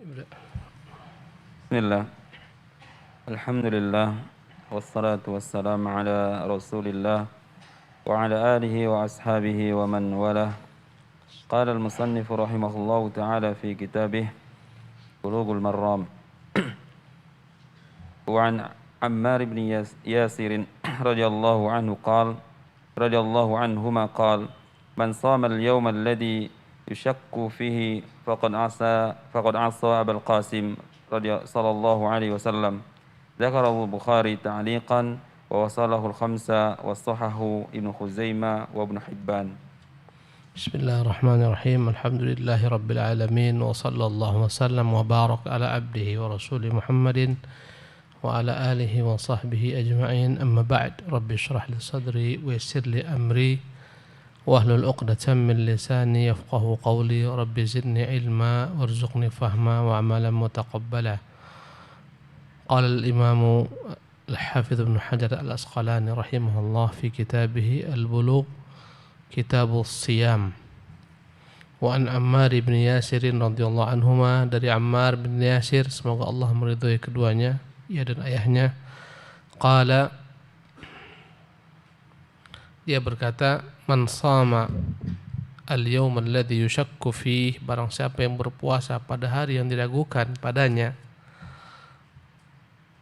Bismillah, alhamdulillah, wassalatu wassalamu ala rasulillah wa ala alihi wa ashabihi wa man walah. Qala al-musannifu rahimahullahu ta'ala fi kitabih Bulughul Marram wa an Ammar ibn Yasir radhiyallahu anhu qala radhiyallahu anhuma qala man sama al-yawma alladhi yushakku fihi faqad asa Abul Qasim صلى الله عليه وسلم ذكره البخاري تعليقا ووصله الخمسة وصححه ابن خزيمة وابن حبان. بسم الله الرحمن الرحيم. الحمد لله رب العالمين وصلى الله وسلم وبارك على عبده ورسوله محمد وعلى آله وصحبه أجمعين. أما بعد، رب اشرح لي صدري ويسر لي أمري واحلل عقدة من لساني يفقه قولي. رب زدني علما وارزقني فهما وعملا متقبلا. قال الإمام الحافظ ابن حجر الأسقلاني رحمه الله في كتابه البلوغ كتاب الصيام وعن عمار بن ياسر رضي الله عنهما, dari Ammar bin Yasir, semoga Allah meridhai keduanya, ia dan ayahnya. Qala, dia berkata, man sama al-yawm alladhi yushakku fih, barang siapa yang berpuasa pada hari yang diragukan padanya,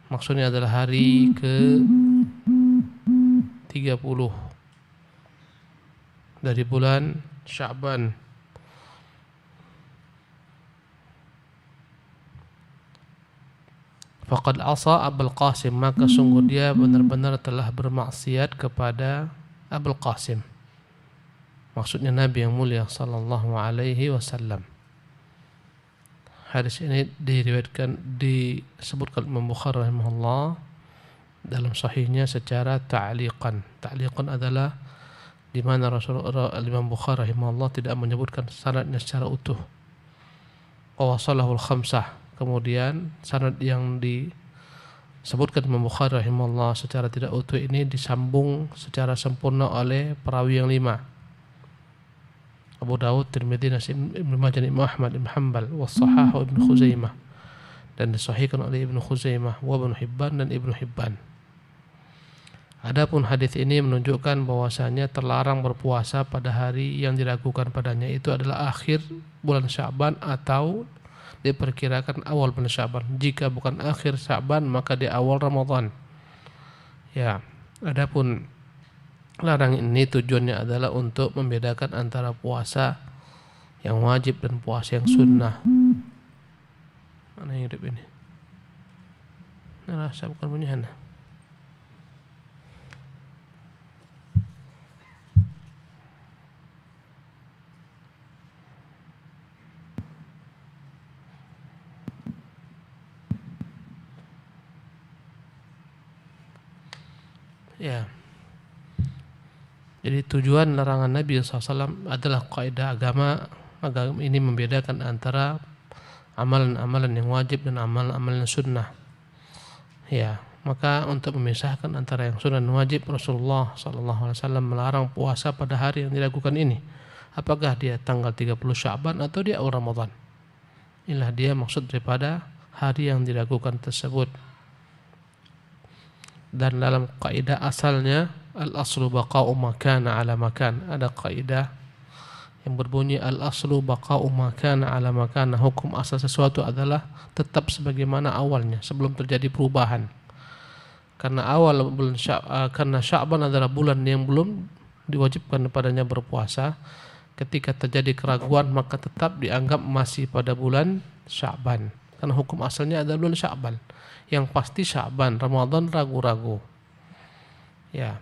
maksudnya adalah hari ke 30 dari bulan Sya'ban, faqad asa Abul Qasim, maka sungguh dia benar-benar telah bermaksiat kepada Abul Qasim, maksudnya Nabi yang mulia sallallahu alaihi wasallam. Hadis ini disebutkan Imam Bukhari rahimahullah dalam sahihnya secara ta'liqan. Ta'liqan adalah di mana Imam Bukhari rahimahullah tidak menyebutkan sanadnya secara utuh. Wa wasalahul khamsah, kemudian sanad yang disebutkan Imam Bukhari rahimahullah secara tidak utuh ini disambung secara sempurna oleh perawi yang 5: Abu Dawud, Tirmidzi, Nasai, Ibnu Majah, Imam Ahmad, Ibn Hanbal, was-Sahahu Ibnu Khuzaimah, dan disahihkan oleh Ibnu Khuzaimah, wa Ibnu Hibban dan Ibnu Hibban. Adapun hadis ini menunjukkan bahwasanya terlarang berpuasa pada hari yang diragukan padanya, itu adalah akhir bulan Sya'ban atau diperkirakan awal bulan Sya'ban. Jika bukan akhir Sya'ban maka di awal Ramadan. Ya, adapun larangan ini tujuannya adalah untuk membedakan antara puasa yang wajib dan puasa yang sunnah. Mana yang hidup ini? Nah, saya bukan punya hana. Ya. Jadi tujuan larangan Nabi SAW adalah kaidah agama ini membedakan antara amalan-amalan yang wajib dan amalan-amalan sunnah. Ya, maka untuk memisahkan antara yang sunnah dan wajib, Rasulullah SAW melarang puasa pada hari yang diragukan ini. Apakah dia tanggal 30 Sya'ban atau dia awal Ramadan? Inilah dia maksud daripada hari yang diragukan tersebut. Dan dalam kaidah asalnya al-aslu baqa'u ma kana ala makan, ada kaidah yang berbunyi al-aslu baqa'u ma kana ala makan, hukum asal sesuatu adalah tetap sebagaimana awalnya sebelum terjadi perubahan. Karena karena Sya'ban adalah bulan yang belum diwajibkan padanya berpuasa, ketika terjadi keraguan maka tetap dianggap masih pada bulan Sya'ban, karena hukum asalnya adalah bulan Sya'ban. Yang pasti Sya'ban, Ramadan ragu-ragu. Ya.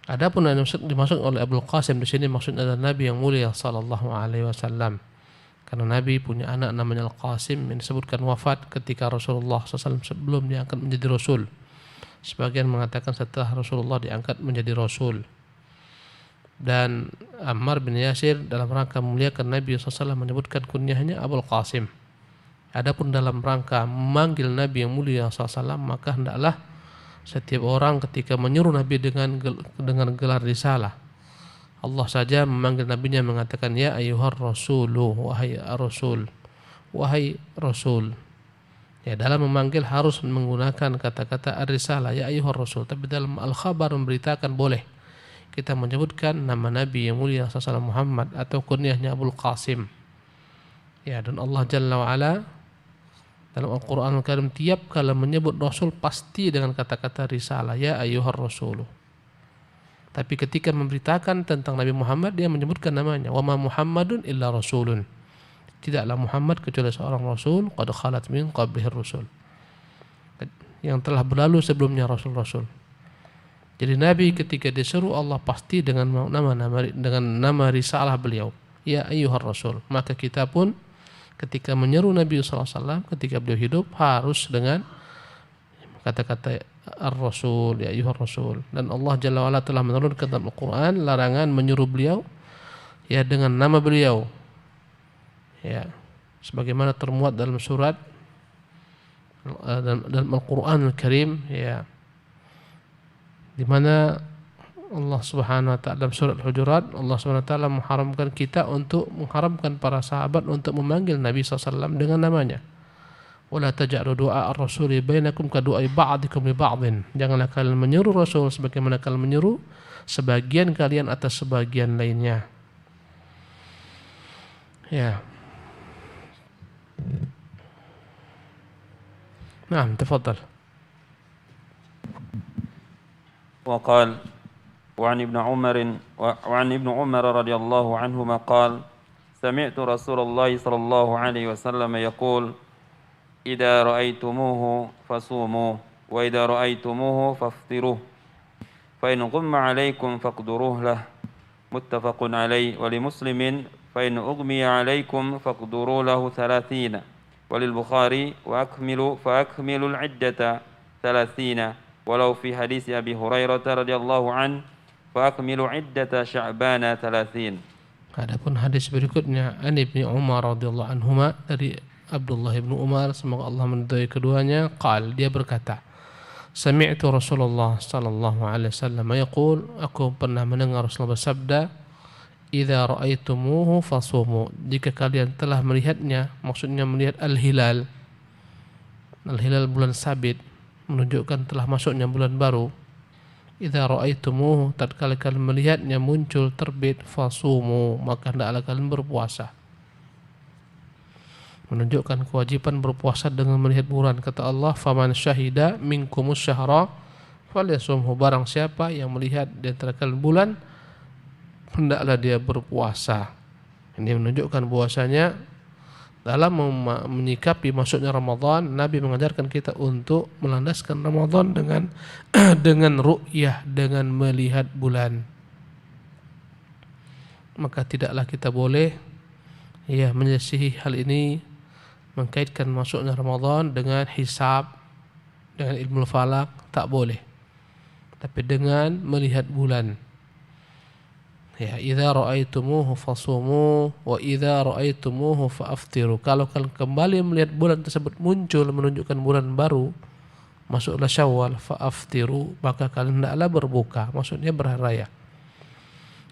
Adapun yang dimaksud oleh Abul Qasim di sini maksudnya adalah Nabi yang mulia sallallahu alaihi wasallam. Karena Nabi punya anak namanya Al-Qasim yang disebutkan wafat ketika Rasulullah SAW sebelum diangkat menjadi Rasul. Sebagian mengatakan setelah Rasulullah diangkat menjadi Rasul. Dan Ammar bin Yasir dalam rangka memuliakan Nabi SAW menyebutkan kunyahnya Abul Qasim. Adapun dalam rangka memanggil Nabi yang mulia SAW, maka hendaklah Setiap orang ketika menyuruh Nabi dengan gelar risalah, Allah saja memanggil nabinya mengatakan ya ayyuhar rasulu, wahai rasul, wahai rasul. Ya, dalam memanggil harus menggunakan kata-kata ar-risalah ya ayyuhar rasul, tapi dalam al-khabar memberitakan boleh kita menyebutkan nama Nabi yang mulia sallallahu Muhammad atau kunyahnya Abul Qasim. Ya, dan Allah Jalla wa Ala dalam Al-Qur'an Al-Karim tiap kali menyebut rasul pasti dengan kata-kata risalah ya ayyuhar rasul. Tapi ketika memberitakan tentang Nabi Muhammad dia menyebutkan namanya wa ma Muhammadun illa rasulun. Tidaklah Muhammad kecuali seorang rasul qad khalat min qablihi rusul. Yang telah berlalu sebelumnya rasul-rasul. Jadi Nabi ketika disuruh Allah pasti dengan nama risalah beliau ya ayyuhar rasul. Maka kita pun ketika menyeru Nabi sallallahu alaihi wasallam ketika beliau hidup harus dengan kata-kata ar-rasul ya ayyuhar rasul. Dan Allah Jalla wa Ala telah menurunkan dalam Al-Qur'an larangan menyuruh beliau ya dengan nama beliau. Ya, sebagaimana termuat dalam surat dalam Al-Qur'an Al-Karim ya, di mana Allah Subhanahu wa taala dalam surat Al-Hujurat Allah Subhanahu wa taala mengharamkan para sahabat untuk memanggil Nabi sallallahu alaihi wasallam dengan namanya. Wala taj'alu du'a ar-rasuli bainakum ka du'a ba'dikum li ba'din. Janganlah kalian menyeru Rasul sebagaimana kalian menyeru sebagian kalian atas sebagian lainnya. Ya. Nah, tafadhal. وقال وعن ابن عمر رضي الله عنهما قال سمعت رسول الله صلى الله عليه وسلم يقول إذا رأيتموه فصوموا وإذا رأيتموه فافطروا فإن غم عليكم فاقدروه له متفق عليه ولمسلم فإن أغمي عليكم فاقدروا له 30 وللبخاري فأكملوا العدة 30 ولو في حديث أبي هريرة رضي الله عنه فأكملوا عدة شعبان 30. Adapun hadis berikutnya an Ibnu Umar radhiyallahu anhuma dari Abdullah bin Umar semoga Allah meridai keduanya dia berkata sami'tu Rasulullah sallallahu alaihi wasallam yaqul aku pernah mendengar Rasulullah bersabda idza ra'aitumuhu fasumu jika kalian telah melihatnya maksudnya melihat al-hilal bulan sabit menunjukkan telah masuknya bulan baru idza ra'aitumuhu tatkala kalian melihatnya muncul terbit fasumu maka hendaklah kalian berpuasa menunjukkan kewajiban berpuasa dengan melihat bulan. Kata Allah faman syahida minkumus syahra falyasumhu barang siapa yang melihat di antara kalian bulan hendaklah dia berpuasa. Ini menunjukkan bahwasanya dalam menyikapi masuknya Ramadan Nabi mengajarkan kita untuk melandaskan Ramadan dengan ru'yah dengan melihat bulan. Maka tidaklah kita boleh menyelisihi hal ini mengkaitkan masuknya Ramadan dengan hisab dengan ilmu falak tak boleh tapi dengan melihat bulan ya idza ra'aitumuhu fasumu wa idza ra'aitumuhu fa'aftiru kalau kalian kembali melihat bulan tersebut muncul menunjukkan bulan baru masuklah Syawal fa'aftiru maka kalian hendaklah berbuka maksudnya berhari raya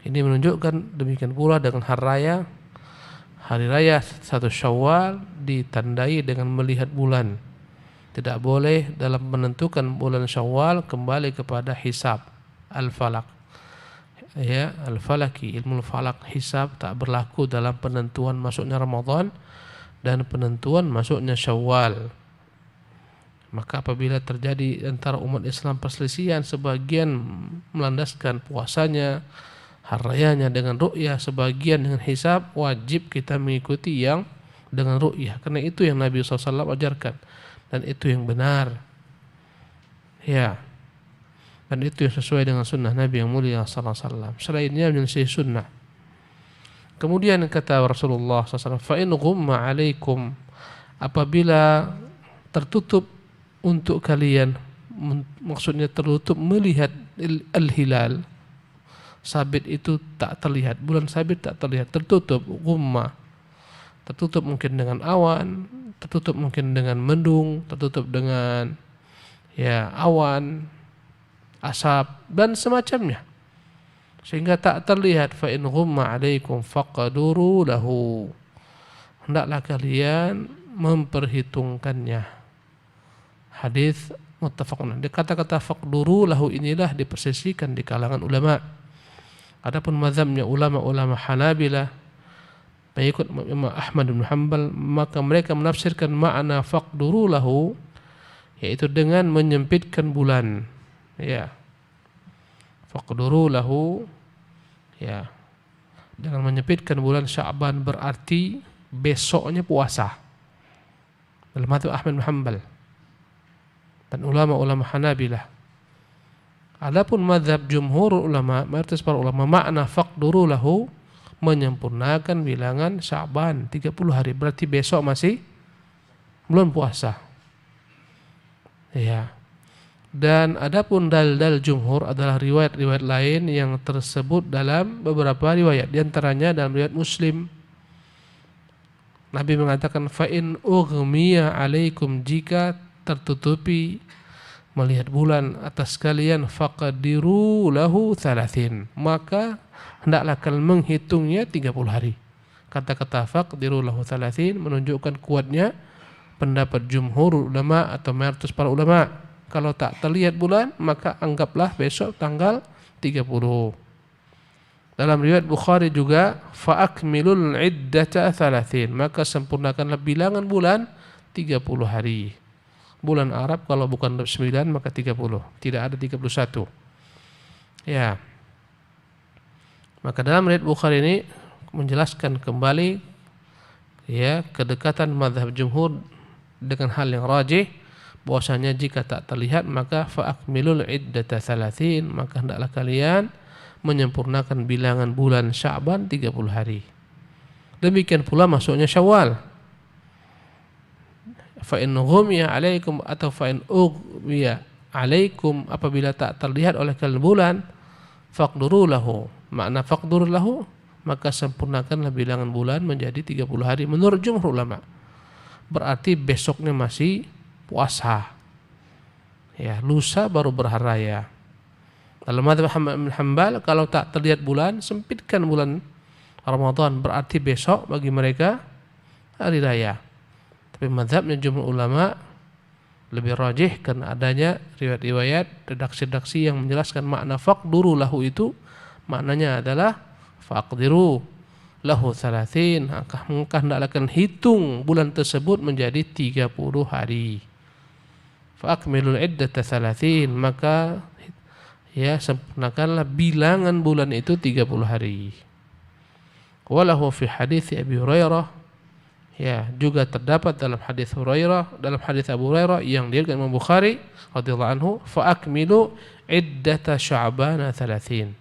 ini menunjukkan demikian pula dengan hari raya 1 Syawal ditandai dengan melihat bulan. Tidak boleh dalam menentukan bulan Syawal kembali kepada hisab al-falak. Ya, al-falaki, ilmu falak hisab tak berlaku dalam penentuan masuknya Ramadan dan penentuan masuknya Syawal. Maka apabila terjadi antara umat Islam perselisihan sebagian melandaskan puasanya hari rayanya dengan ru'yah sebagian dengan hisab wajib kita mengikuti yang dengan ru'yah karena itu yang Nabi SAW ajarkan dan itu yang benar ya dan itu yang sesuai dengan sunnah Nabi yang mulia SAW selainnya menyelisih sunnah. Kemudian kata Rasulullah SAW fa in ghumma alaikum apabila tertutup untuk kalian maksudnya tertutup melihat al-hilal sabit itu tak terlihat, bulan sabit tak terlihat, tertutup, gumma, tertutup mungkin dengan awan, tertutup mungkin dengan mendung, tertutup dengan awan, asap dan semacamnya, sehingga tak terlihat. Fa in ghumma 'alaikum faqduru lahu, hendaklah kalian memperhitungkannya. Hadis muttafaqun. Kata-kata faqduru lahu inilah dipersisikan di kalangan ulama. Adapun mazhabnya ulama-ulama Hanabilah, pengikut Imam Ahmad bin Hanbal, maka mereka menafsirkan makna faqduru lahu yaitu dengan menyempitkan bulan. Ya. Faqduru lahu, ya, dengan menyempitkan bulan Sya'ban berarti besoknya puasa. Dalam mazhab Ahmad bin Hanbal dan ulama-ulama Hanabilah. Adapun mazhab jumhur ulama, mayoritas para ulama, makna faqduru lahu menyempurnakan bilangan Sya'ban 30 hari, berarti besok masih belum puasa. Ya. Dan adapun dalil jumhur adalah riwayat-riwayat lain yang tersebut dalam beberapa riwayat, di antaranya dalam riwayat Muslim. Nabi mengatakan fa in ughmiya 'alaikum, jika tertutupi melihat bulan atas kalian, faqdiru lahu 30, maka hendaklah kalian menghitungnya 30 hari. Kata-kata faqdiru lahu 30 menunjukkan kuatnya pendapat jumhur ulama atau mayoritas para ulama. Kalau tak terlihat bulan, maka anggaplah besok tanggal 30. Dalam riwayat Bukhari juga, fa'akmilul iddata 30, maka sempurnakanlah bilangan bulan 30 hari. Bulan Arab kalau bukan 9 maka 30, tidak ada 31. Ya. Maka dalam riwayat Bukhari ini menjelaskan kembali, ya, kedekatan mazhab jumhur dengan hal yang rajih, bahwasanya jika tak terlihat maka fa'akmilul iddata 30, maka hendaklah kalian menyempurnakan bilangan bulan Sya'ban 30 hari. Demikian pula masuknya Syawal. Fa in ghumiya 'alaikum atau fa in ughmiya 'alaikum, apabila tak terlihat oleh kalian bulan, faqduru lahu. Makna faqdur lahu, maka sempurnakanlah bilangan bulan menjadi 30 hari menurut jumhur ulama. Berarti besoknya masih puasa. Ya, lusa baru berhari raya. Dalam mazhab Ahmad bin Hanbal, kalau tak terlihat bulan, sempitkan bulan Ramadan, berarti besok bagi mereka hari raya. Tapi mazhabnya jumhur ulama lebih rajih karena adanya riwayat-riwayat, redaksi-redaksi yang menjelaskan makna faqduru lahu itu maknanya adalah faqdiru lahu 30, maka hendaklah kalian hitung bulan tersebut menjadi 30 hari. Fa'akmilul iddata 30, maka ya sempurnakanlah bilangan bulan itu 30 hari. Walahu fi hadits Abi Hurairah, ya, juga terdapat dalam hadis Hurairah, dalam hadis Abu Hurairah yang diriwayatkan Imam Bukhari radhiyallahu anhu, fa'akmilu iddata Sya'ban 30,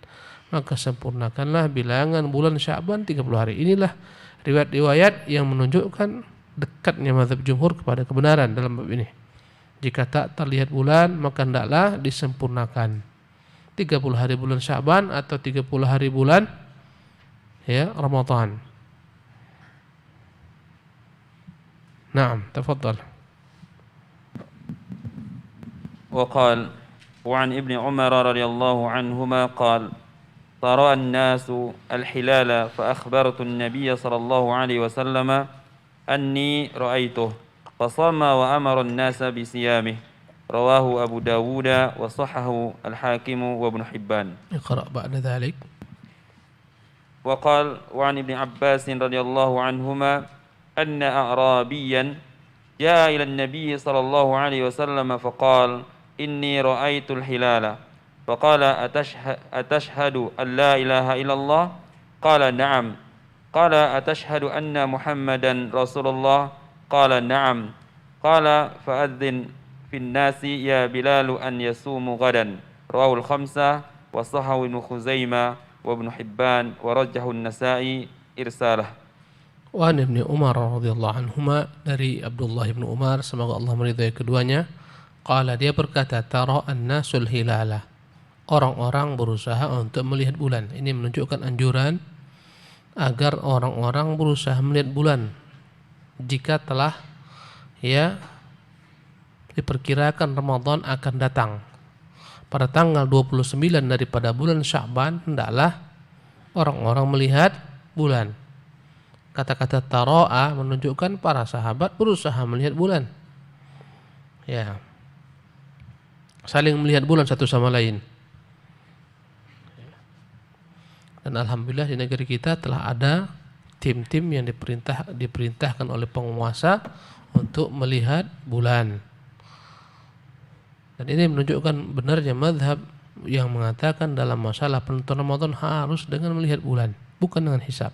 maka sempurnakanlah bilangan bulan Sya'ban 30 hari. Inilah riwayat-riwayat yang menunjukkan dekatnya mazhab jumhur kepada kebenaran dalam bab ini. Jika tak terlihat bulan, maka hendaklah disempurnakan 30 hari bulan Sya'ban atau 30 hari bulan, ya, Ramadan. Naam, tafadhal. وقال وعن ابن عمر رضي الله عنهما قال ترى الناس الحلال فأخبرت النبي صلى الله عليه وسلم أني رأيته فصام وأمر الناس بصيامه رواه أبو داود وصححه الحاكم وابن حبان. اقرأ بعد ذلك. وقال وعن ابن عباس رضي الله عنهما أن أعرابيا جاء إلى النبي صلى الله عليه وسلم فقال إني رأيت الهلال فقال أتشهد أن لا إله إلا الله قال نعم قال أتشهد أن محمدا رسول الله قال نعم قال فأذن في الناس يا بلال أن يصوموا غدا رواه الخمسة وصححه ابن خزيمة وابن حبان ورجحه النسائي إرساله. Wa Ibnu Umar radhiyallahu anhuma, dari Abdullah bin Umar semoga Allah meridai keduanya, qala, dia berkata, tara an-nasul hilala, orang-orang berusaha untuk melihat bulan. Ini menunjukkan anjuran agar orang-orang berusaha melihat bulan jika telah, ya, diperkirakan Ramadan akan datang. pada tanggal 29 daripada bulan Sya'ban hendaklah orang-orang melihat bulan. Kata-kata taro'a menunjukkan para sahabat berusaha melihat bulan. Ya. Saling melihat bulan satu sama lain. Dan alhamdulillah di negeri kita telah ada tim-tim yang diperintahkan oleh penguasa untuk melihat bulan. Dan ini menunjukkan benarnya mazhab yang mengatakan dalam masalah penentuan Ramadan harus dengan melihat bulan, bukan dengan hisab.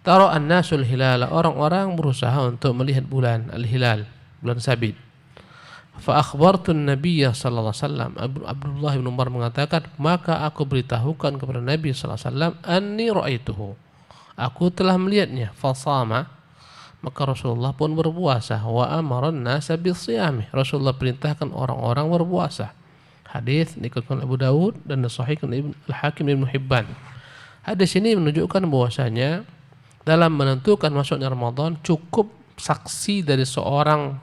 Tara'an nasul hilala, orang-orang berusaha untuk melihat bulan, al-hilal, bulan sabit. Fa akhbartu an-nabiyya sallallahu alaihi wasallam, Abdullah bin Umar mengatakan, maka aku beritahukan kepada Nabi sallallahu alaihi wasallam anni ra'aituhu. Aku telah melihatnya. Fasama, maka Rasulullah pun berpuasa. Wa amaran nasa bisiyami, Rasulullah perintahkan orang-orang berpuasa. Hadis dikutip Abu Dawud dan disahihkan Al-Hakim Ibnu Hibban. Hadis ini menunjukkan bahwasanya dalam menentukan masuknya Ramadan cukup saksi dari seorang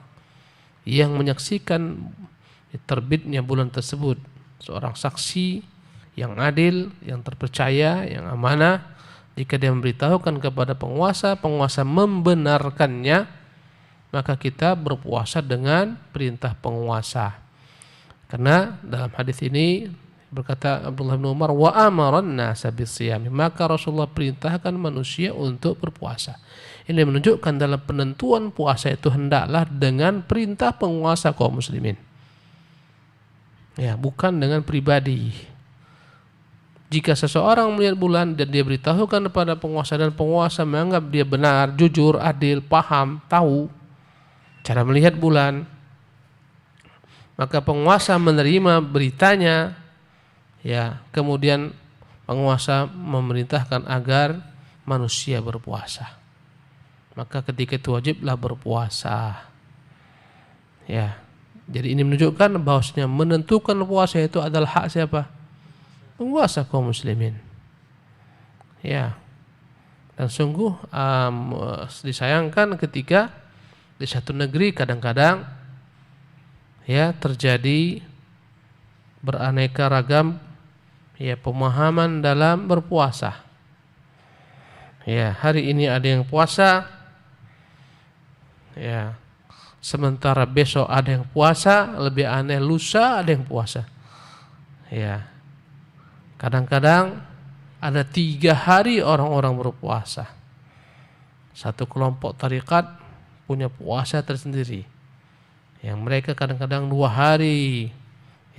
yang menyaksikan terbitnya bulan tersebut, seorang saksi yang adil, yang terpercaya, yang amanah. Jika dia memberitahukan kepada penguasa, penguasa membenarkannya, maka kita berpuasa dengan perintah penguasa. Karena dalam hadis ini berkata Abdullah bin Umar, wa amaran nasa bisiyami, maka Rasulullah perintahkan manusia untuk berpuasa. Ini menunjukkan dalam penentuan puasa itu hendaklah dengan perintah penguasa kaum muslimin. Ya, bukan dengan pribadi. Jika seseorang melihat bulan dan dia beritahukan kepada penguasa dan penguasa menganggap dia benar, jujur, adil, paham, tahu cara melihat bulan, maka penguasa menerima beritanya, ya, kemudian penguasa memerintahkan agar manusia berpuasa. Maka ketika itu wajiblah berpuasa. Ya. Jadi ini menunjukkan bahwasanya menentukan puasa itu adalah hak siapa? Penguasa kaum muslimin. Ya. Dan sungguh disayangkan ketika di satu negeri kadang-kadang ya terjadi beraneka ragam ya pemahaman dalam berpuasa. Ya, hari ini ada yang puasa, ya, sementara besok ada yang puasa, lebih aneh lusa ada yang puasa. Ya, kadang-kadang ada 3 hari orang-orang berpuasa. Satu kelompok tarekat punya puasa tersendiri, yang mereka kadang-kadang 2 hari,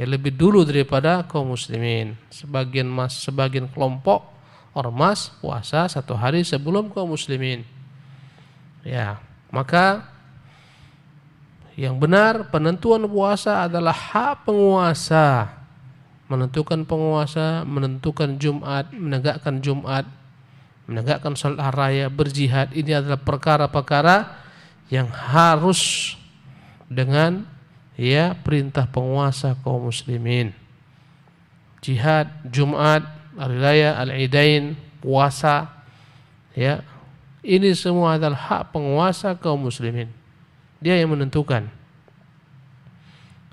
ya lebih dulu daripada kaum muslimin. Sebagian kelompok ormas puasa 1 hari sebelum kaum muslimin. Ya, maka yang benar penentuan puasa adalah hak penguasa. Menentukan penguasa, menentukan Jumat, menegakkan salat raya, berjihad, ini adalah perkara-perkara yang harus dengan ya perintah penguasa kaum muslimin. Jihad, Jumat, hari raya, al-Idain, puasa, ya, ini semua adalah hak penguasa kaum muslimin. Dia yang menentukan.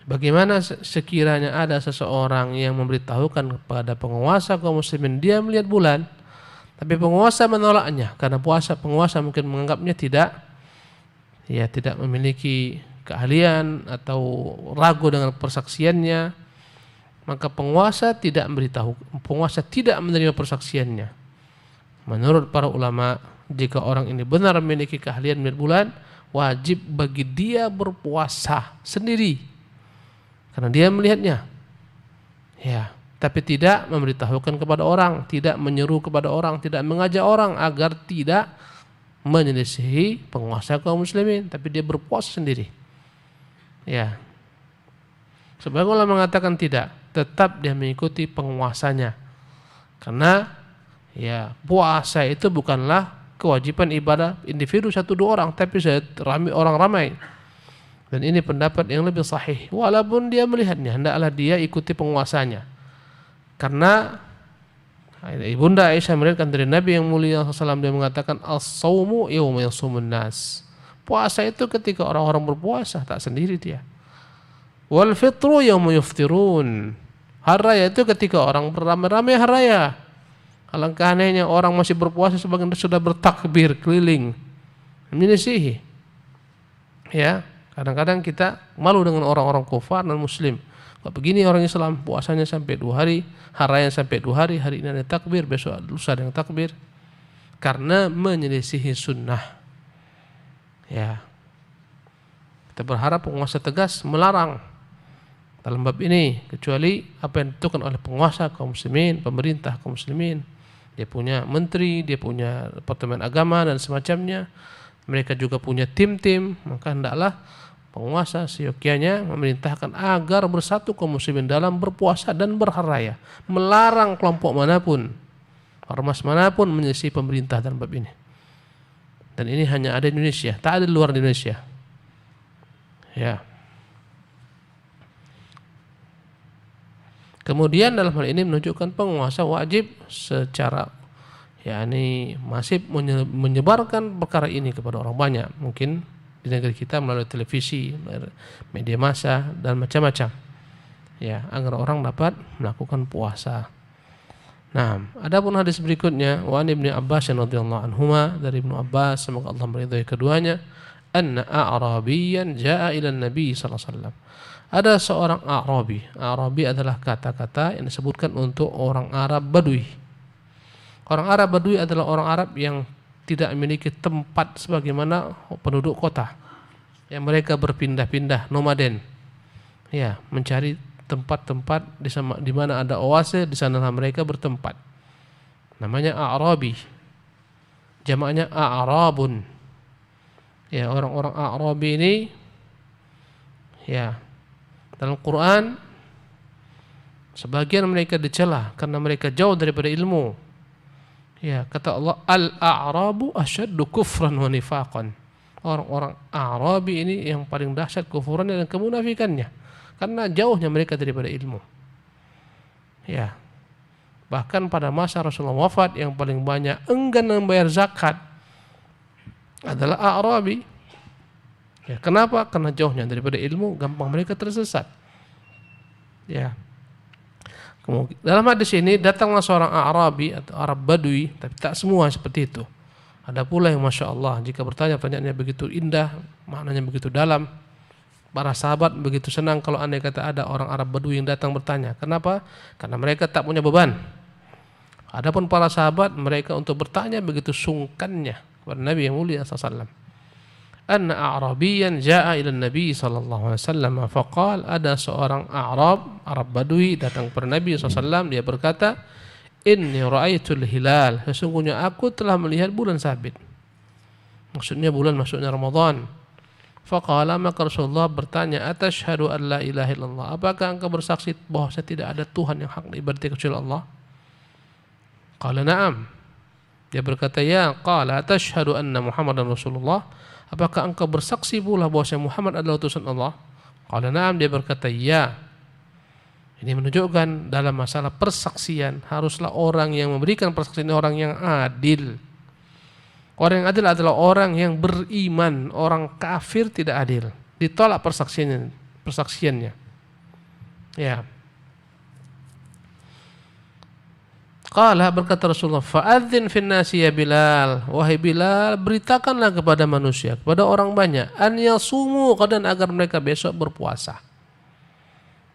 Bagaimana sekiranya ada seseorang yang memberitahukan kepada penguasa kaum muslimin dia melihat bulan, tapi penguasa menolaknya karena penguasa mungkin menganggapnya tidak memiliki keahlian atau ragu dengan persaksiannya, maka penguasa tidak menerima persaksiannya. Menurut para ulama, jika orang ini benar memiliki keahlian melihat bulan, wajib bagi dia berpuasa sendiri karena dia melihatnya. Ya, tapi tidak memberitahukan kepada orang, tidak menyeru kepada orang, tidak mengajak orang agar tidak menyelisihi penguasa kaum muslimin, tapi dia berpuasa sendiri. Ya. Sebagian ulama mengatakan tidak, tetap dia mengikuti penguasanya. Karena ya, puasa itu bukanlah kewajiban ibadah individu 1-2 orang, tapi orang ramai. Dan ini pendapat yang lebih sahih. Walaupun dia melihatnya, hendaklah dia ikuti penguasanya. Karena Ibunda Aisyah meriwayatkan dari Nabi yang mulia SAW, dia mengatakan as-saumu yauma yasumun nas. Puasa itu ketika orang-orang berpuasa, tak sendiri dia. Wal fitru yauma yuftirun. Hari raya itu ketika orang beramai-ramai hari raya. Alangkah anehnya orang masih berpuasa sebagian sudah bertakbir keliling menyelisihi. Ya, kadang-kadang kita malu dengan orang-orang kufar dan muslim. Kok begini orang Islam puasanya sampai 2 hari, hari raya sampai 2 hari, hari ini ada takbir, besok lusa ada yang takbir. Karena menyelisihi sunnah. Ya. Kita berharap penguasa tegas melarang dalam bab ini, kecuali apa yang ditentukan oleh penguasa kaum muslimin, pemerintah kaum muslimin. Dia punya menteri, dia punya departemen agama dan semacamnya. Mereka juga punya tim-tim, maka hendaklah penguasa seyogyanya memerintahkan agar bersatu kaum muslimin dalam berpuasa dan berhari raya, melarang kelompok manapun, ormas manapun menyelisih pemerintah dalam bab ini. Dan ini hanya ada di Indonesia, tak ada di luar Indonesia. Ya. Kemudian dalam hal ini menunjukkan penguasa wajib secara masif menyebarkan perkara ini kepada orang banyak. Mungkin di negeri kita melalui televisi, media massa dan macam-macam. Ya, agar orang dapat melakukan puasa. Nah, adapun hadis berikutnya wa Ibnu Abbas radhiyallahu anhuma, dari Ibnu Abbas semoga Allah meridhai keduanya, anna a'rabiyyan jaa'a ila Nabi sallallahu alaihi wasallam. Ada seorang A'rabi. A'rabi adalah kata-kata yang disebutkan untuk orang Arab Badui. Orang Arab Badui adalah orang Arab yang tidak memiliki tempat sebagaimana penduduk kota. Yang mereka berpindah-pindah, nomaden. Ya, mencari tempat-tempat di mana ada oase, di sanalah mereka bertempat. Namanya A'rabi. Jamaknya A'rabun. Ya, orang-orang A'rabi ini ya, dalam Quran sebagian mereka dicela karena mereka jauh daripada ilmu. Ya, kata Allah, al-a'rabu asyaddu kufran wa nifaqan. Orang-orang Arabi ini yang paling dahsyat kufurannya dan kemunafikannya karena jauhnya mereka daripada ilmu. Ya. Bahkan pada masa Rasulullah wafat yang paling banyak enggan membayar zakat adalah Arabi. Ya, kenapa? Karena jauhnya daripada ilmu, gampang mereka tersesat. Ya. Dalam hadis ini datanglah seorang Arabi atau Arab Badui, tapi tak semua seperti itu. Ada pula yang Masya Allah, jika bertanya pertanyaannya begitu indah, maknanya begitu dalam. Para sahabat begitu senang kalau andai kata ada orang Arab Badui yang datang bertanya. Kenapa? Karena mereka tak punya beban. Adapun para sahabat, mereka untuk bertanya begitu sungkannya kepada Nabi yang mulia SAW. Anna a'rabiyan ja'a ila Nabi sallallahu alaihi wasallam faqal, ada seorang Arab Badui datang kepada Nabi SAW, dia berkata, inni ra'aitul hilal, sesungguhnya aku telah melihat bulan sabit. Maksudnya Ramadan. Faqala, maka Rasulullah bertanya, atashhadu an la ilaha illallah, apakah engkau bersaksi bahwa tidak ada Tuhan yang hak diibadati kecuali Allah? Qala na'am. Dia berkata, ya. Qala atashhadu anna Muhammadan Rasulullah, apakah engkau bersaksi pula bahwa Muhammad adalah utusan Allah? Qala na'am. Dia berkata, ya. Ini menunjukkan dalam masalah persaksian haruslah orang yang memberikan persaksian orang yang adil. Orang yang adil adalah orang yang beriman. Orang kafir tidak adil, ditolak persaksiannya. Ya. Qala, berkata Rasulullah, fa'adzin fin nasi ya Bilal, wahai Bilal, beritakanlah kepada manusia, kepada orang banyak, an yasumu qadan, agar mereka besok berpuasa.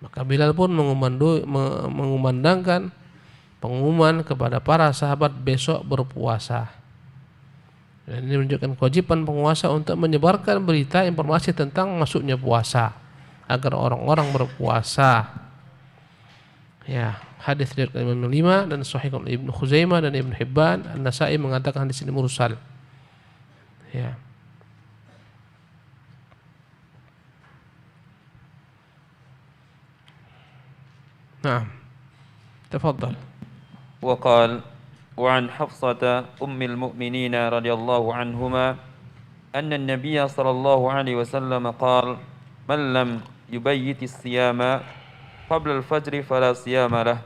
Maka Bilal pun mengumandangkan pengumuman kepada para sahabat besok berpuasa. Dan ini menunjukkan kewajiban penguasa untuk menyebarkan berita informasi tentang masuknya puasa agar orang-orang berpuasa. Ya, hadis riwayat Imam 5 dan Sahih Ibnu Khuzaimah dan Ibnu Hibban. An-Nasa'i mengatakan di sini mursal. Ya. Nah, tafadhal. Wa qala وعن حفصة أم المؤمنين رضي الله عنهما أن النبي صلى الله عليه وسلم قال من لم يبيت الصيام قبل الفجر فلا صيام له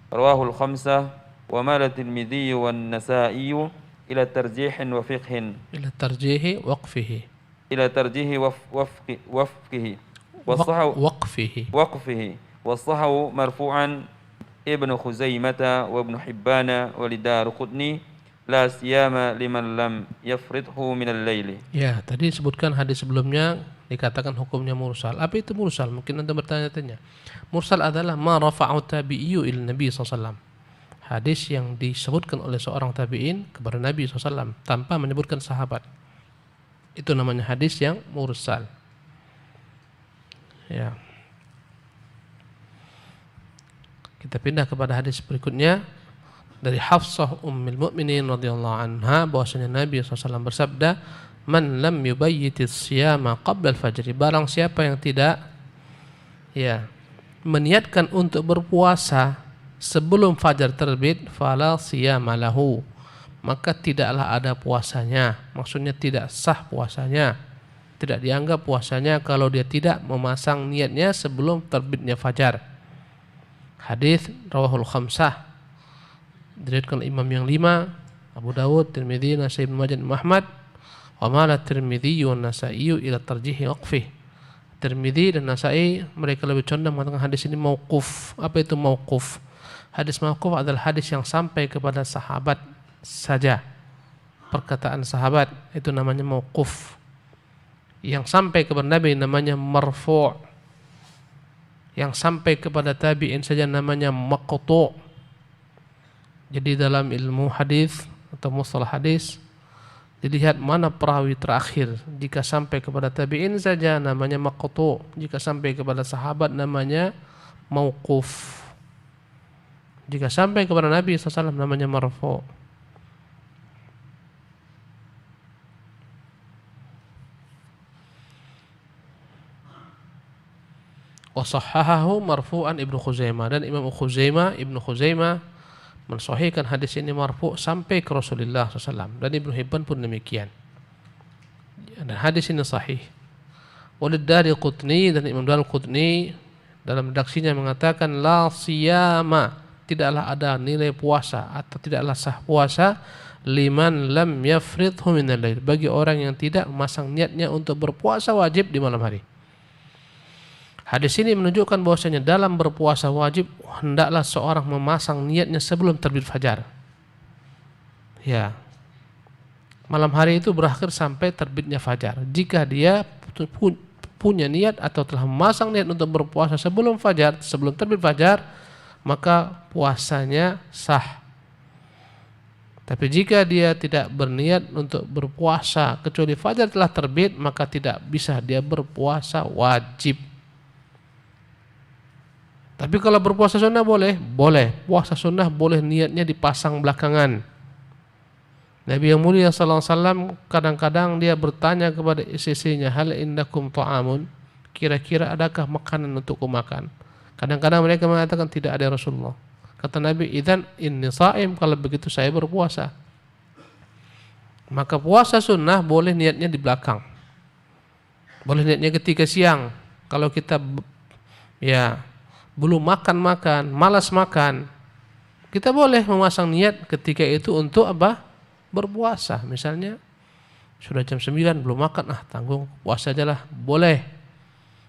رواه الخمسة ومال الترمذي والنسائي إلى ترجيح وفقه وقفه والصحو مرفوعا Ibnu Khuzaimah wa Ibnu Hibban wa Lidaruqutni la siyama liman lam yafridhu min al-laili. Ya, tadi disebutkan hadis sebelumnya dikatakan hukumnya mursal. Apa itu mursal? Mungkin Anda bertanya-tanya. Mursal adalah ma rafa'u tabi'iyyu ila Nabi SAW. Hadis yang disebutkan oleh seorang tabi'in kepada Nabi SAW tanpa menyebutkan sahabat. Itu namanya hadis yang mursal. Ya. Kita pindah kepada hadis berikutnya dari Hafsah Ummul Mukminin radhiyallahu anha bahwasanya Nabi SAW bersabda, "Man lam yubayyitis siyama qabla al-fajr." Barang siapa yang tidak meniatkan untuk berpuasa sebelum fajar terbit, fala siyama lahu. Maka tidaklah ada puasanya. Maksudnya tidak sah puasanya. Tidak dianggap puasanya kalau dia tidak memasang niatnya sebelum terbitnya fajar. Hadis rawahul khamsah. Diriwayatkan Imam yang 5, Abu Dawud, Tirmidzi, Nasai, Ibnu Majah, Muhammad. Wa mala Tirmidzi wa Nasai ila tarjihi waqfih. Tirmidzi dan Nasai mereka lebih condong mengatakan hadis ini mauquf. Apa itu mauquf? Hadis mauquf adalah hadis yang sampai kepada sahabat saja. Perkataan sahabat itu namanya mauquf. Yang sampai kepada Nabi namanya marfu'. Yang sampai kepada tabi'in saja namanya maqtu'. Jadi dalam ilmu hadis atau mustalah hadis dilihat mana perawi terakhir. Jika sampai kepada tabi'in saja namanya maqtu', jika sampai kepada sahabat namanya mauquf. Jika sampai kepada Nabi SAW namanya marfu'. Wa sahhahahu marfu'an Ibnu Khuzaimah, dan Imam Ibnu Khuzaimah mensahihkan hadis ini marfu' sampai ke Rasulullah SAW, dan Ibnu Hibban pun demikian. Dan hadis ini sahih. Walid Dariqutni, dan Imam Dariqutni dalam redaksinya mengatakan la siyama, tidaklah ada nilai puasa atau tidaklah sah puasa liman lam yafridhu minal lail, bagi orang yang tidak memasang niatnya untuk berpuasa wajib di malam hari. Hadis ini menunjukkan bahwasanya dalam berpuasa wajib hendaklah seorang memasang niatnya sebelum terbit fajar. Ya. Malam hari itu berakhir sampai terbitnya fajar. Jika dia punya niat atau telah memasang niat untuk berpuasa sebelum fajar, sebelum terbit fajar, maka puasanya sah. Tapi jika dia tidak berniat untuk berpuasa kecuali fajar telah terbit, maka tidak bisa dia berpuasa wajib. Tapi kalau berpuasa sunnah boleh. Puasa sunnah boleh niatnya dipasang belakangan. Nabi yang mulia sallallahu alaihi wasallam kadang-kadang dia bertanya kepada istrinya, hal indakum ta'amun, kira-kira adakah makanan untukku makan? Kadang-kadang mereka mengatakan tidak ada, Rasulullah. Kata Nabi, idzan inni sha'im, kalau begitu saya berpuasa. Maka puasa sunnah boleh niatnya di belakang. Boleh niatnya ketika siang. Kalau kita belum makan, malas makan, kita boleh memasang niat ketika itu untuk apa? Berpuasa. Misalnya sudah jam 9 belum makan, tanggung puasa aja lah, boleh.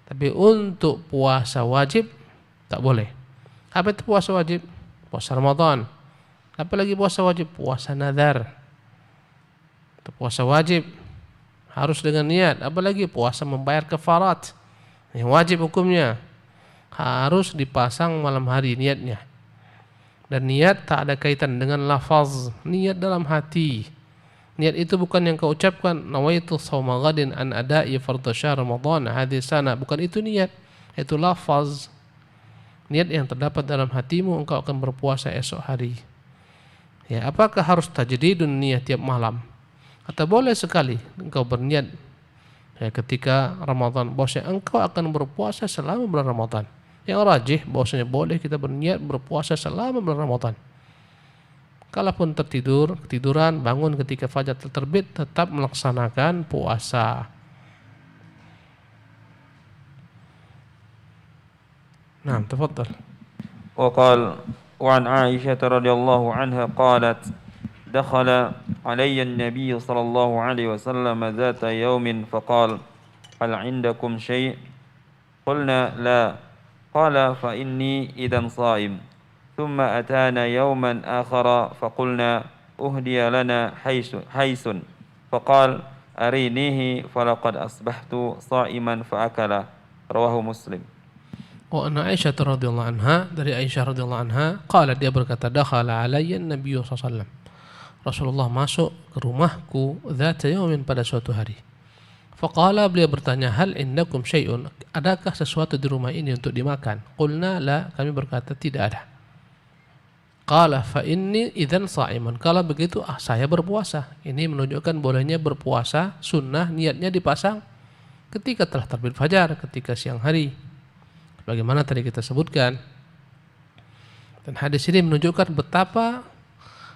Tapi untuk puasa wajib tak boleh. Apa itu puasa wajib? Puasa Ramadan. Apalagi puasa wajib? Puasa nazar. Itu puasa wajib harus dengan niat. Apalagi puasa membayar kafarat, yang wajib hukumnya harus dipasang malam hari niatnya. Dan niat tak ada kaitan dengan lafaz, niat dalam hati. Niat itu bukan yang kau ucapkan, nawaitu shauma ghadin an ada'i fardhu syahr Ramadan hadhihi sana, bukan itu niat, itu lafaz. Niat yang terdapat dalam hatimu, engkau akan berpuasa esok hari. Ya, apakah harus tajdidun niat tiap malam? Atau boleh sekali engkau berniat ketika Ramadan bahwasanya engkau akan berpuasa selama bulan Ramadan. Yang rajih bahwasanya boleh kita berniat berpuasa selama bulan Ramadan. Kalaupun ketiduran, bangun ketika fajar terbit, tetap melaksanakan puasa. Nah, tafadhal. Wa qala wa an Aisyah radhiyallahu anha qalat dakhala alayya an-nabiy sallallahu alaihi wasallam dhata yawmin faqala hal 'indakum shay'? Qulna la. Qala fa inni idan sha'im. ثم أتانا يوما آخر فقلنا أهدي لنا حيس فقال أرينيه فلقد أصبحت صائما فأكله رواه مسلم. Wa anna Aisyah radhiyallahu anha, dari Aisyah radhiyallahu anha, qalat, dia berkata, dakhala alayya an-nabiy sallallahu alaihi wasallam. Rasulullah masuk ke rumahku dzata yaumin, pada suatu hari. Faqala, beliau bertanya, hal indakum syai'un, adakah sesuatu di rumah ini untuk dimakan? Qulna la, kami berkata tidak ada. Qala fa inni idzan sha'iman, kalau begitu saya berpuasa. Ini menunjukkan bolehnya berpuasa sunnah, niatnya dipasang ketika telah terbit fajar, ketika siang hari, bagaimana tadi kita sebutkan. Dan hadis ini menunjukkan betapa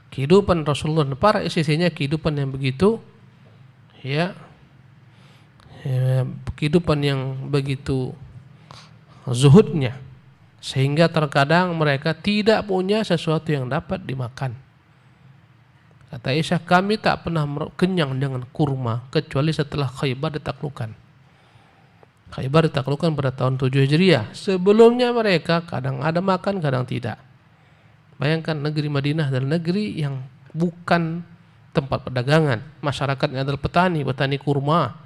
kehidupan Rasulullah dan para istrinya kehidupan yang begitu kehidupan yang begitu zuhudnya, sehingga terkadang mereka tidak punya sesuatu yang dapat dimakan. Kata Aisyah, kami tak pernah kenyang dengan kurma kecuali setelah Khaybar ditaklukkan. Khaybar ditaklukkan pada tahun 7 Hijriah. Sebelumnya mereka kadang ada makan, kadang tidak. Bayangkan, negeri Madinah adalah negeri yang bukan tempat perdagangan. Masyarakatnya adalah petani kurma.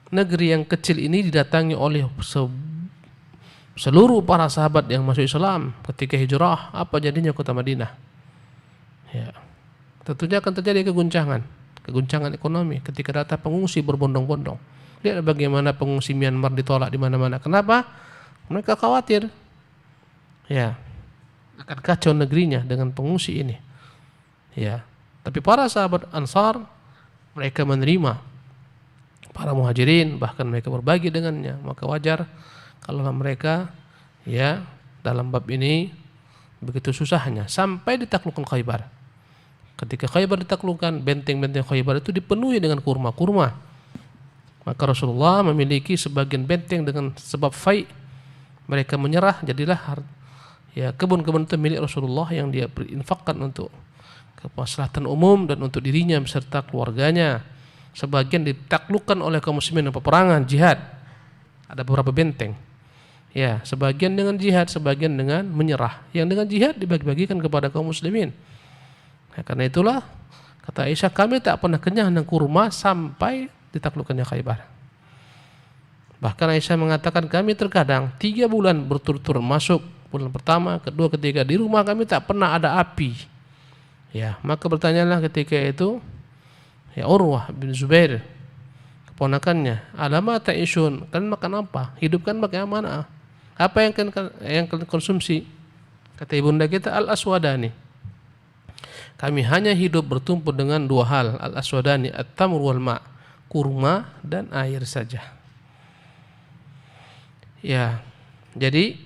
Negeri yang kecil ini didatangi oleh seluruh para sahabat yang masuk Islam ketika hijrah. Apa jadinya kota Madinah? Ya, tentunya akan terjadi keguncangan ekonomi ketika datang pengungsi berbondong-bondong. Lihat bagaimana pengungsi Myanmar ditolak di mana-mana. Kenapa? Mereka khawatir, ya, akan kacau negerinya dengan pengungsi ini. Ya, tapi para sahabat Ansar, mereka menerima para muhajirin, bahkan mereka berbagi dengannya. Maka wajar kalau mereka, ya, dalam bab ini begitu susahnya sampai ditaklukkan Khaybar. Ketika Khaybar ditaklukkan, benteng-benteng Khaybar itu dipenuhi dengan kurma-kurma. Maka Rasulullah memiliki sebagian benteng dengan sebab fai. Mereka menyerah, jadilah kebun-kebun itu milik Rasulullah yang dia infakkan untuk kemaslahatan umum dan untuk dirinya beserta keluarganya. Sebagian ditaklukkan oleh kaum muslimin peperangan jihad. Ada beberapa benteng. Ya, sebagian dengan jihad, sebagian dengan menyerah. Yang dengan jihad dibagi-bagikan kepada kaum muslimin. Nah, karena itulah kata Aisyah, kami tak pernah kenyang dengan kurma sampai ditaklukkannya Khaybar. Bahkan Aisyah mengatakan, kami terkadang 3 bulan berturut-turut masuk, bulan pertama, kedua, ketiga, di rumah kami tak pernah ada api. Ya, maka bertanyalah ketika itu Urwah bin Zubair, keponakannya, alama ta'isyun, kalian makan apa? Hidup kan pakai mana? Apa yang kalian konsumsi? Kata ibunda kita, al-aswadani, kami hanya hidup bertumpu dengan 2 hal, al-aswadani, at-tamr wal ma', kurma dan air saja. Ya, jadi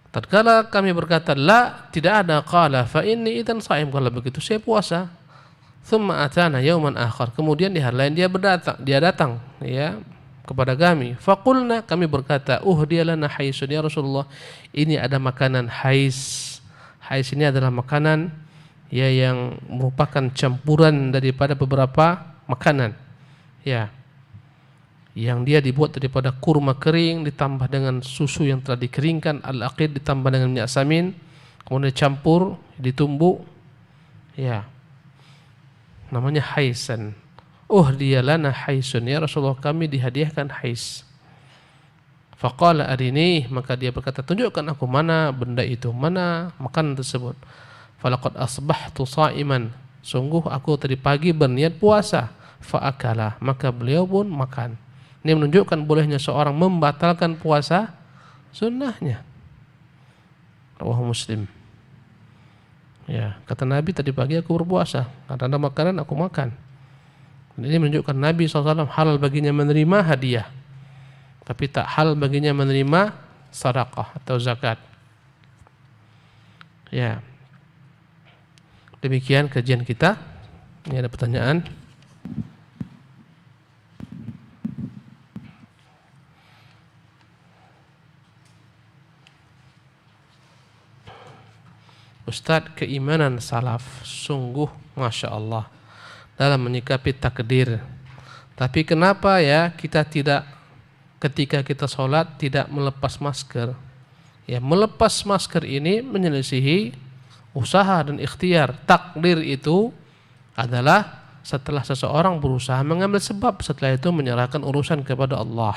tatkala kami berkata la, tidak ada, qala fa inni idzan shaim, kalau begitu saya puasa. Tsumma atana yauman akhar, kemudian di hari lain dia datang ya kepada kami. Faqulna, kami berkata, uhdiyalana haisun, ya Rasulullah, ini ada makanan hais. Hais ini adalah makanan ya yang merupakan campuran daripada beberapa makanan. Ya, yang dia dibuat daripada kurma kering ditambah dengan susu yang telah dikeringkan, al-aqid, ditambah dengan minyak samin, kemudian dicampur, ditumbuk, ya, namanya haisan. Dia lana haisun, ya Rasulullah, kami dihadiahkan hais. Faqala arini, maka dia berkata, tunjukkan aku mana benda itu, mana makanan tersebut. Falaqad asbahtu sha'iman, sungguh aku tadi pagi berniat puasa. Fa'akala, maka beliau pun makan. Ini menunjukkan bolehnya seorang membatalkan puasa sunnahnya. Rawahu Muslim. Ya, kata Nabi, tadi pagi aku berpuasa, karena ada makanan aku makan. Dan ini menunjukkan Nabi SAW halal baginya menerima hadiah, tapi tak halal baginya menerima sedekah atau zakat. Ya, demikian kajian kita. Ini ada pertanyaan. Ustadz, keimanan salaf sungguh Masya Allah dalam menyikapi takdir. Tapi kenapa ya kita tidak, ketika kita sholat tidak melepas masker? Ya, melepas masker ini menyelisihi usaha dan ikhtiar. Takdir itu adalah setelah seseorang berusaha mengambil sebab, setelah itu menyerahkan urusan kepada Allah.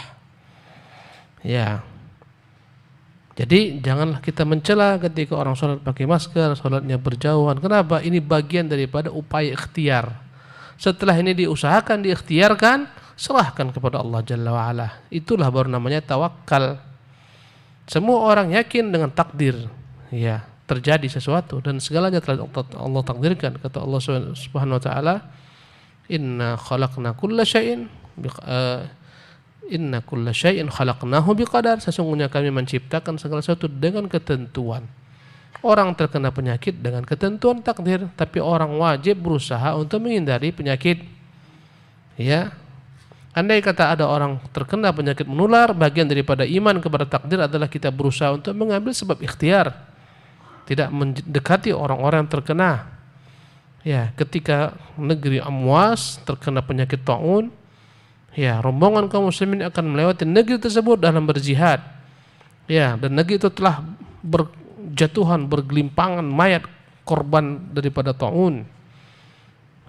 Ya. Jadi janganlah kita mencela ketika orang sholat pakai masker, sholatnya berjauhan. Kenapa? Ini bagian daripada upaya ikhtiar. Setelah ini diusahakan, diikhtiarkan, serahkan kepada Allah Jalla wa'ala. Itulah baru namanya tawakal. Semua orang yakin dengan takdir. Ya, terjadi sesuatu dan segalanya telah Allah takdirkan. Kata Allah Subhanahu wa taala, "Inna khalaqna kulla syai'in Inna kulla syai'in khalaqnahu biqadar." Sesungguhnya kami menciptakan segala sesuatu dengan ketentuan. Orang terkena penyakit dengan ketentuan takdir, tapi orang wajib berusaha untuk menghindari penyakit. Ya. Andai kata ada orang terkena penyakit menular, bagian daripada iman kepada takdir adalah kita berusaha untuk mengambil sebab ikhtiar. Tidak mendekati orang-orang yang terkena. Ya, ketika negeri Amwas terkena penyakit taun, ya, rombongan kaum muslimin akan melewati negeri tersebut dalam berjihad. Ya, dan negeri itu telah berjatuhan, bergelimpangan mayat korban daripada taun.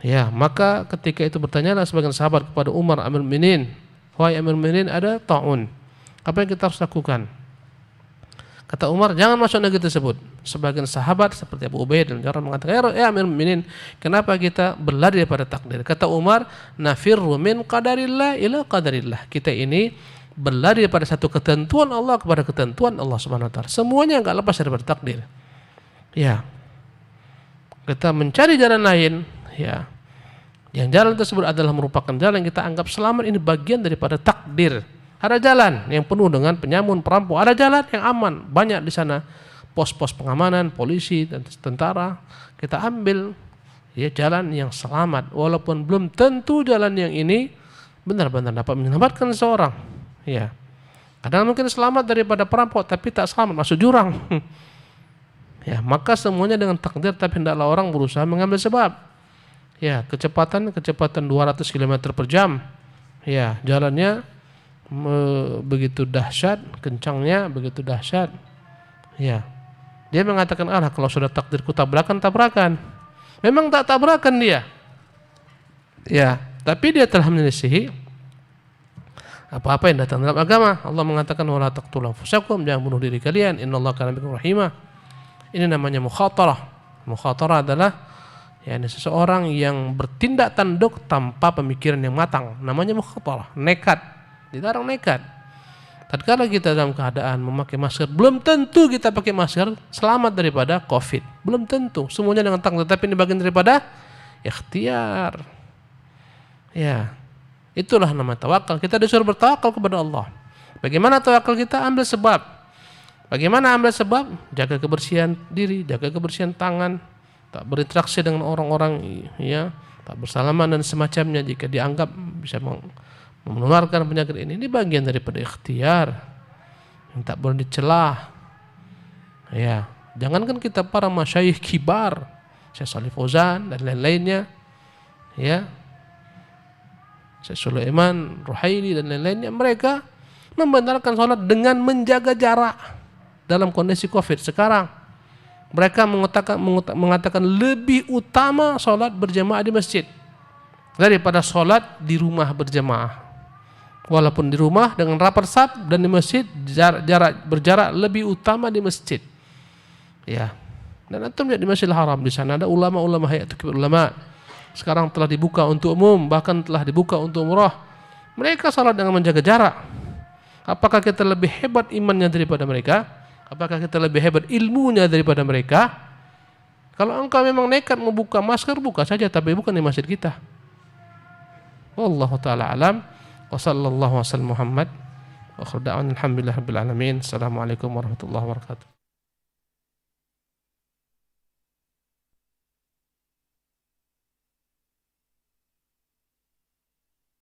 Ya, maka ketika itu bertanyalah sebagian sahabat kepada Umar Amirul Mukminin, "Wahai Amirul Mukminin, ada taun. Apa yang kita harus lakukan?" Kata Umar, jangan masuk negeri tersebut. Sebagian sahabat seperti Abu Ubaid dan Jarrah mengatakan, "Ya Amirul Mukminin, kenapa kita berlari daripada takdir?" Kata Umar, "Nafirru min qadarillah ila qadarillah." Kita ini berlari daripada satu ketentuan Allah kepada ketentuan Allah Subhanahu wa taala. Semuanya enggak lepas daripada takdir. Ya. Kita mencari jalan lain, ya. Yang jalan tersebut adalah merupakan jalan yang kita anggap selamat, ini bagian daripada takdir. Ada jalan yang penuh dengan penyamun, perampok. Ada jalan yang aman, banyak di sana pos-pos pengamanan, polisi dan tentara. Kita ambil ya jalan yang selamat, walaupun belum tentu jalan yang ini benar-benar dapat menyelamatkan seseorang. Ya, kadang mungkin selamat daripada perampok, tapi tak selamat masuk jurang. Ya, maka semuanya dengan takdir, tapi hendaklah orang berusaha mengambil sebab. Ya, kecepatan 200 km per jam. Ya, jalannya begitu dahsyat, kencangnya begitu dahsyat. Ya, dia mengatakan, "Allah, kalau sudah takdirku tabrakan." Memang tak tabrakan dia. Ya, tapi dia telah menyelisihi apa-apa yang datang dalam agama. Allah mengatakan, "Wala taqtulu anfusakum," jangan bunuh diri kalian, "Innallaha kana bikum rahimah." Ini namanya mukhatarah. Mukhatarah adalah yakni seseorang yang bertindak tanduk tanpa pemikiran yang matang. Namanya mukhatarah, nekat. Dilarang nekat. Tatkala kita dalam keadaan memakai masker, belum tentu kita pakai masker selamat daripada COVID. Belum tentu. Semuanya dengan takdir, tapi ini bagian daripada ikhtiar. Ya. Itulah nama tawakal. Kita disuruh bertawakal kepada Allah. Bagaimana tawakal kita? Ambil sebab. Bagaimana ambil sebab? Jaga kebersihan diri, jaga kebersihan tangan, tak berinteraksi dengan orang-orang, ya, tak bersalaman dan semacamnya jika dianggap bisa menularkan penyakit ini. Ini bagian daripada ikhtiar yang tak boleh dicelah. Ya, jangankan kita para masyayikh kibar, Syekh Shalih Fauzan dan lain-lainnya, ya, Syekh Sulaiman Ruhaili dan lain-lainnya, mereka membenarkan sholat dengan menjaga jarak dalam kondisi COVID sekarang. Mereka mengatakan lebih utama sholat berjamaah di masjid daripada sholat di rumah berjamaah. Walaupun di rumah dengan rapat saf dan di masjid berjarak lebih utama di masjid. Ya. Dan antum lihat di Masjidil Haram, di sana ada ulama-ulama hayatul kibar ulama. Sekarang telah dibuka untuk umum, bahkan telah dibuka untuk umrah. Mereka salat dengan menjaga jarak. Apakah kita lebih hebat imannya daripada mereka? Apakah kita lebih hebat ilmunya daripada mereka? Kalau engkau memang nekat membuka masker, buka saja, tapi bukan di masjid kita. Wallahu taala alam. Wa sallallahu wasallam Muhammad wa akhiru da'wana alhamdulillahirabbil alamin. Assalamualaikum warahmatullahi wabarakatuh.